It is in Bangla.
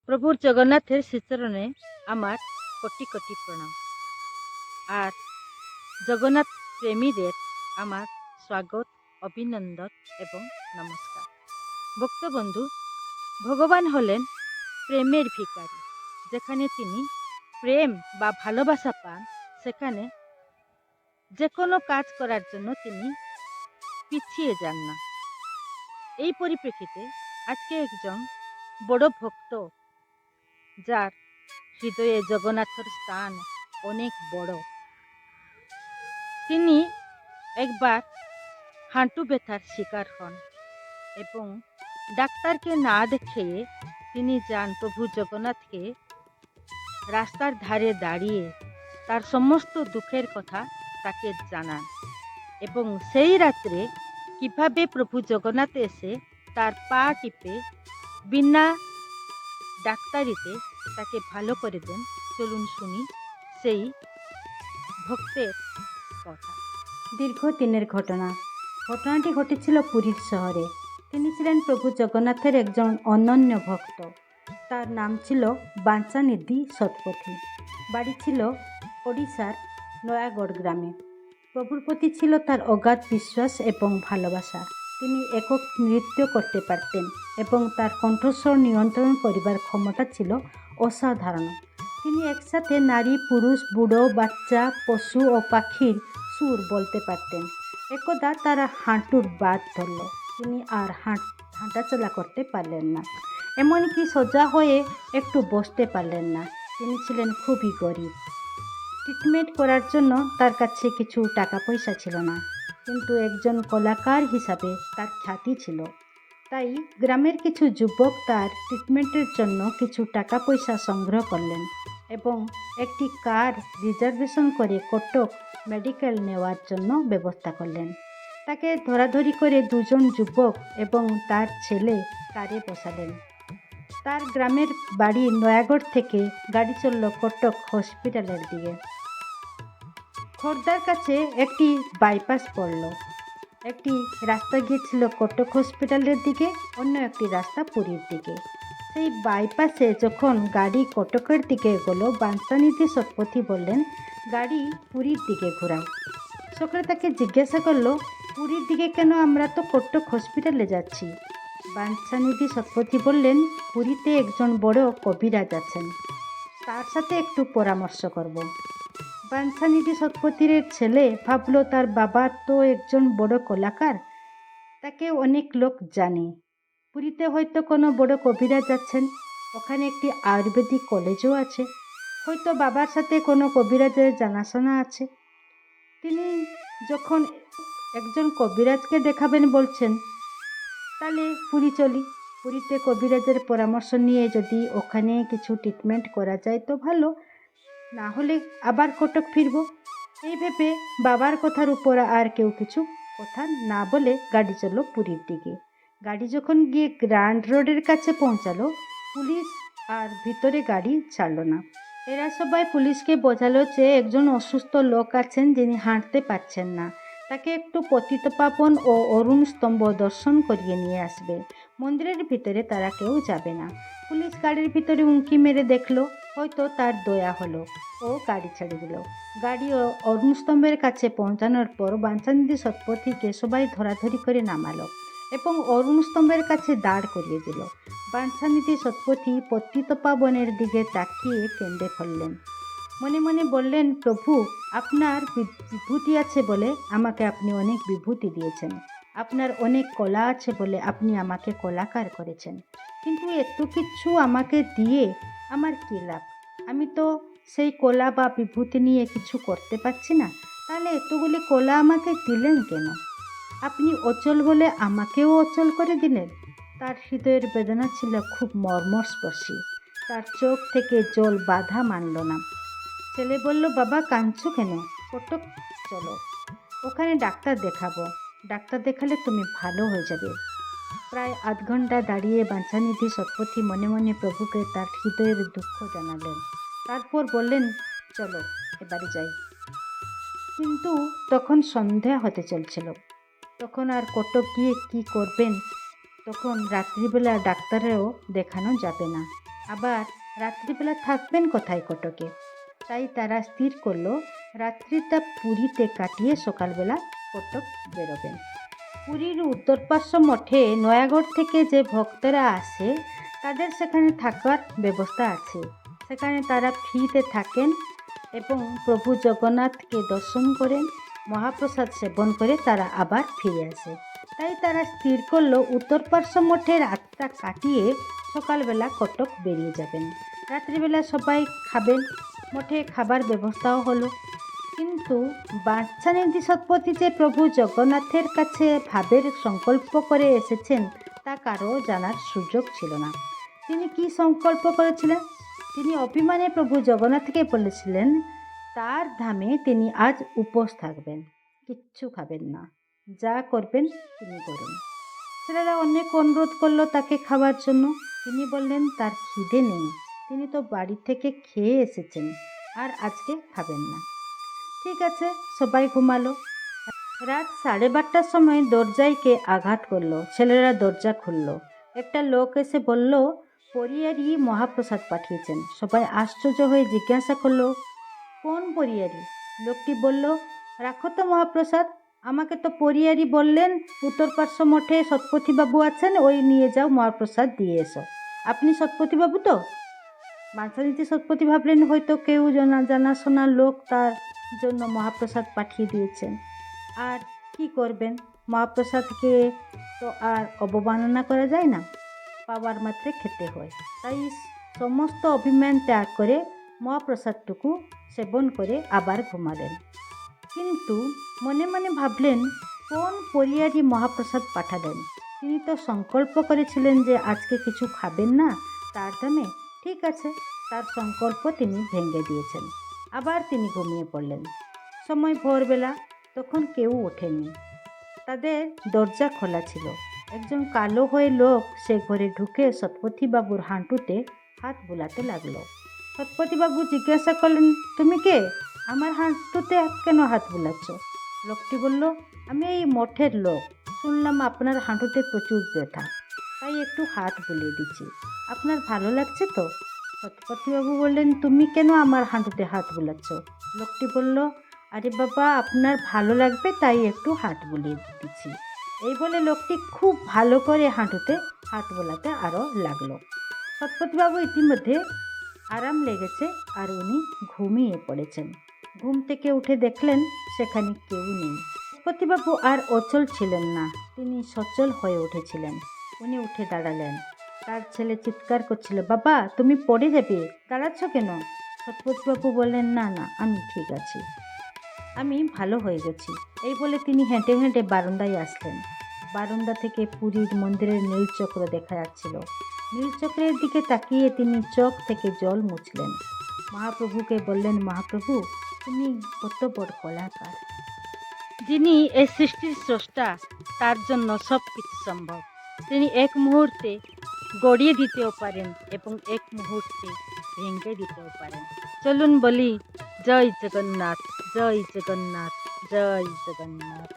প্রভুর জগন্নাথের শ্রীচরণে আমার কোটি কোটি প্রণাম। আর জগন্নাথ প্রেমীদের আমার স্বাগত, অভিনন্দন এবং নমস্কার। ভক্তবন্ধু, ভগবান হলেন প্রেমের ভিখারি। যেখানে তিনি প্রেম বা ভালোবাসা পান, সেখানে যে কোনো কাজ করার জন্য তিনি পিছিয়ে যান না। এই পরিপ্রেক্ষিতে আজকে একজন বড় ভক্ত, যার হৃদয়ে জগন্নাথের স্থান অনেক বড়, তিনি একবার হাঁটু ব্যথার শিকার হন এবং ডাক্তারকে না দেখিয়ে তিনি যান প্রভু জগন্নাথকে রাস্তার ধারে দাঁড়িয়ে তার সমস্ত দুঃখের কথা তাকে জানান এবং সেই রাত্রে কিভাবে প্রভু জগন্নাথ এসে তার পা টিপে বিনা ডাক্তারিতে তাকে ভালো করে দেন। চলুন শুনি সেই ভক্তের কথা। দীর্ঘদিনের ঘটনাটি ঘটেছিল পুরীর শহরে। তিনি ছিলেন প্রভু জগন্নাথের একজন অনন্য ভক্ত। তার নাম ছিল বাঞ্ছানিধি শতপথী। বাড়ি ছিল ওড়িশার নয়াগড় গ্রামে। প্রভুর প্রতি ছিল তার অগাধ বিশ্বাস এবং ভালোবাসা। তিনি একক নৃত্য করতে পারতেন এবং তার কণ্ঠস্বর নিয়ন্ত্রণ করিবার ক্ষমতা ছিল অসাধারণ। তিনি একসাথে নারী, পুরুষ, বুড়ো, বাচ্চা, পশু ও পাখির সুর বলতে পারতেন। একদা তারা হাঁটুর বাত ধরল। তিনি আর হাঁটাচলা করতে পারলেন না, এমনকি সোজা হয়ে একটু বসতে পারলেন না। তিনি ছিলেন খুবই গরিব। ট্রিটমেন্ট করার জন্য তার কাছে কিছু টাকা পয়সা ছিল না, কিন্তু একজন কলাকার হিসাবে তার খ্যাতি ছিল। তাই গ্রামের কিছু যুবক তার ট্রিটমেন্টের জন্য কিছু টাকা পয়সা সংগ্রহ করলেন এবং একটি কার রিজার্ভেশন করে কটক মেডিকেল নেওয়ার জন্য ব্যবস্থা করলেন। তাকে ধরাধরি করে দুজন যুবক এবং তার ছেলে কারে বসালেন। তার গ্রামের বাড়ি নয়াগড় থেকে গাড়ি চলল কটক হসপিটালের দিকে। খোর্ধার কাছে একটি বাইপাস পড়ল। একটি রাস্তা গিয়েছিল কটক হসপিটালের দিকে, অন্য একটি রাস্তা পুরীর দিকে। সেই বাইপাসে যখন গাড়ি কটকের দিকে এগোলো, বাঞ্ছানিধি শতপথী বললেন, গাড়ি পুরীর দিকে ঘোরাও। সকলে তাকে জিজ্ঞাসা করলো, পুরীর দিকে কেন? আমরা তো কটক হসপিটালে যাচ্ছি। বাঞ্ছানিধি শতপথী বললেন, পুরীতে একজন বড় কবিরাজ আছেন, তার সাথে একটু পরামর্শ করব। বাঞ্ছানিধি শতপথীর ছেলে ভাবলো, তার বাবা তো একজন বড় কলাকার, তাকে অনেক লোক জানে। পুরীতে হয়তো কোনো বড় কবিরাজ আছেন, ওখানে একটি আয়ুর্বেদিক কলেজও আছে, হয়তো বাবার সাথে কোনো কবিরাজের জানাশোনা আছে। তিনি যখন একজন কবিরাজকে দেখাবেন বলছেন, তাহলে পুরী চলি। পুরীতে কবিরাজের পরামর্শ নিয়ে যদি ওখানে কিছু ট্রিটমেন্ট করা যায় তো ভালো, না হলে আবার কটক ফিরব। এই ভেবে বাবার কথার উপর আর কেউ কিছু কথা না বলে গাড়ি চলল পুরীর দিকে। গাড়ি যখন গিয়ে গ্র্যান্ড রোডের কাছে পৌঁছালো, পুলিশ আর ভিতরে গাড়ি ছাড়লো না। এরা সবাই পুলিশকে বোঝালো যে একজন অসুস্থ লোক আছেন যিনি হাঁটতে পারছেন না, তাকে একটু পতিতপাবন ও অরুণ স্তম্ভ দর্শন করিয়ে নিয়ে আসবে। মন্দিরের ভিতরে তারা কেউ যাবে না। পুলিশ গাড়ির ভিতরে উঁকি মেরে দেখলো, হয়তো তার দয়া হলো, ও গাড়ি ছেড়ে দিল। গাড়ি অরুণ স্তম্ভের কাছে পৌঁছানোর পর বাঞ্ছানিধি শতপথীকে সবাই ধরাধরি করে নামালো এবং অরুণ স্তম্ভের কাছে দাঁড় করিয়ে দিল। বাঞ্ছানিধি শতপথী পতিতপাবনের দিকে তাকিয়ে কেঁদে ফেললেন। মনে মনে বললেন, প্রভু, আপনার বিভূতি আছে বলে আমাকে আপনি অনেক বিভূতি দিয়েছেন, আপনার অনেক কলা আছে বলে আপনি আমাকে কলাকার করেছেন, কিন্তু এত কিছু আমাকে দিয়ে আমার কী লাভ? আমি তো সেই কলা বা বিভূতি নিয়ে কিছু করতে পারছি না, তাহলে এতগুলি কলা আমাকে দিলেন কেন? আপনি অচল বলে আমাকেও অচল করে দিলেন। তার হৃদয়ের বেদনা ছিল খুব মর্মস্পর্শী। তার চোখ থেকে জল বাধা মানল না। ছেলে বলল, বাবা, কাঁদছো কেন? কটক চলো, ওখানে ডাক্তার দেখাবো, ডাক্তার দেখালে তুমি ভালো হয়ে যাবে। প্রায় আধ ঘন্টা দাঁড়িয়ে বাঞ্ছানিধি শতপথী মনে মনে প্রভুকে তার হৃদয়ের দুঃখ জানালেন। তারপর বললেন, চলো এবারে যাই। কিন্তু তখন সন্ধ্যা হতে চলছিল। তখন আর কটক গিয়ে কী করবেন? তখন রাত্রিবেলা ডাক্তারেও দেখানো যাবে না। আবার রাত্রিবেলা থাকবেন কোথায় কটকে? তাই তারা স্থির করলো রাত্রিটা পুরীতে কাটিয়ে সকালবেলা কটক বেরোবেন। পুরীর উত্তরপার্শ্ব মঠে নয়াগড় থেকে যে ভক্তরা আসে তাদের সেখানে থাকার ব্যবস্থা আছে। সেখানে তারা ফ্রিতে থাকেন এবং প্রভু জগন্নাথকে দর্শন করেন, মহাপ্রসাদ সেবন করে তারা আবার ফিরে আসে। তাই তারা স্থির করলো উত্তরপার্শ্ব মঠে রাতটা কাটিয়ে সকালবেলা কটক বেরিয়ে যাবেন। রাত্রিবেলা সবাই খাবেন, মঠে খাবার ব্যবস্থাও হলো। কিন্তু বাঞ্ছানিধি সৎপতি যে প্রভু জগন্নাথের কাছে ভাবের সংকল্প করে এসেছেন তা কারও জানার সুযোগ ছিল না। তিনি কি সংকল্প করেছিলেন? তিনি অভিমানে প্রভু জগন্নাথকে বলেছিলেন তার ধামে তিনি আজ উপোস থাকবেন, কিচ্ছু খাবেন না, যা করবেন তিনি করুন। ছেলেরা অনেক অনুরোধ করলো তাকে খাওয়ার জন্য। তিনি বললেন তার খিদে নেই, তিনি তো বাড়ি থেকে খেয়ে এসেছেন আর আজকে খাবেন না। ঠিক আছে, সবাই ঘুমালো। রাত 12:30টার সময় দরজায় কে আঘাত করলো। ছেলেরা দরজা খুললো। একটা লোক এসে বলল পরিয়ারি মহাপ্রসাদ পাঠিয়েছেন। সবাই আশ্চর্য হয়ে জিজ্ঞাসা করলো কোন পরিয়ারি? লোকটি বলল রাখো তো মহাপ্রসাদ, আমাকে তো পরিয়ারি বললেন উত্তরপার্শ্ব মঠে সৎপতিবাবু আছেন, ওই নিয়ে যাও মহাপ্রসাদ দিয়ে এসো। আপনি সৎপতিবাবু তো? বাঞ্ছানীতি সৎপতি ভাবলেন হয়তো কেউ জানাশোনা লোক তার জন্য মহাপ্রসাদ পাঠিয়ে দিয়েছেন। আর কি করবেন, মহাপ্রসাদকে তো আর অবমাননা করা যায় না, পাওয়ার মাত্রে খেতে হয়। তাই সমস্ত অভিমান ত্যাগ করে মহাপ্রসাদটুকু সেবন করে আবার ঘুমালেন। কিন্তু মনে মনে ভাবলেন কোন পরিয়ারি মহাপ্রসাদ পাঠালেন? তিনি তো সংকল্প করেছিলেন যে আজকে কিছু খাবেন না তার দামে। ঠিক আছে, তার সংকল্প তিনি ভেঙে দিয়েছেন। আবার তিনি ঘুমিয়ে পড়লেন। সময় ভোরবেলা, তখন কেউ ওঠেনি। তাদের দরজা খোলা ছিল। একজন কালো হয়ে লোক সে ঘরে ঢুকে সৎপতিবাবুর হাঁটুতে হাত বুলাতে লাগলো। সৎপতিবাবু জিজ্ঞাসা করলেন তুমি কে? আমার হাঁটুতে কেন হাত বুলাচ্ছ? লোকটি বলল আমি এই মঠের লোক, শুনলাম আপনার হাঁটুতে প্রচুর ব্যথা, তাই একটু হাত বুলিয়ে দিচ্ছি। আপনার ভালো লাগছে তো? সৎপতিবাবু বললেন তুমি কেন আমার হাঁটুতে হাত বুলাচ্ছ? লোকটি বলল আরে বাবা, আপনার ভালো লাগবে তাই একটু হাত বুলিয়ে দিচ্ছি। এই বলে লোকটি খুব ভালো করে হাঁটুতে হাত বোলাতে আরও লাগলো। সৎপতিবাবু ইতিমধ্যে আরাম লেগেছে আর উনি ঘুমিয়ে পড়েছেন। ঘুম থেকে উঠে দেখলেন সেখানে কেউ নেই। সৎপতিবাবু আর অচল ছিলেন না, তিনি সচল হয়ে উঠেছিলেন। উনি উঠে দাঁড়ালেন। তার ছেলে চিৎকার করছিল বাবা তুমি পড়ে যাবে, দাঁড়াচ্ছ কেন? সৎপতিবাবু বললেন না না, আমি ঠিক আছি, আমি ভালো হয়ে গেছি। এই বলে তিনি হেঁটে হেঁটে বারান্দায় আসলেন। বারান্দা থেকে পুরীর মন্দিরের নীলচক্র দেখা যাচ্ছিল। নীলচক্রের দিকে তাকিয়ে তিনি চোখ থেকে জল মুছলেন। মহাপ্রভুকে বললেন মহাপ্রভু তুমি কত বড় কলাকার। যিনি এই সৃষ্টির স্রষ্টা, তার জন্য সব কিছু সম্ভব। তিনি এক মুহূর্তে গড়িয়ে দিতেও পারেন এবং এক মুহূর্তে ভেঙে দিতেও পারেন। চলুন বলি জয় জগন্নাথ, জয় জগন্নাথ, জয় জগন্নাথ।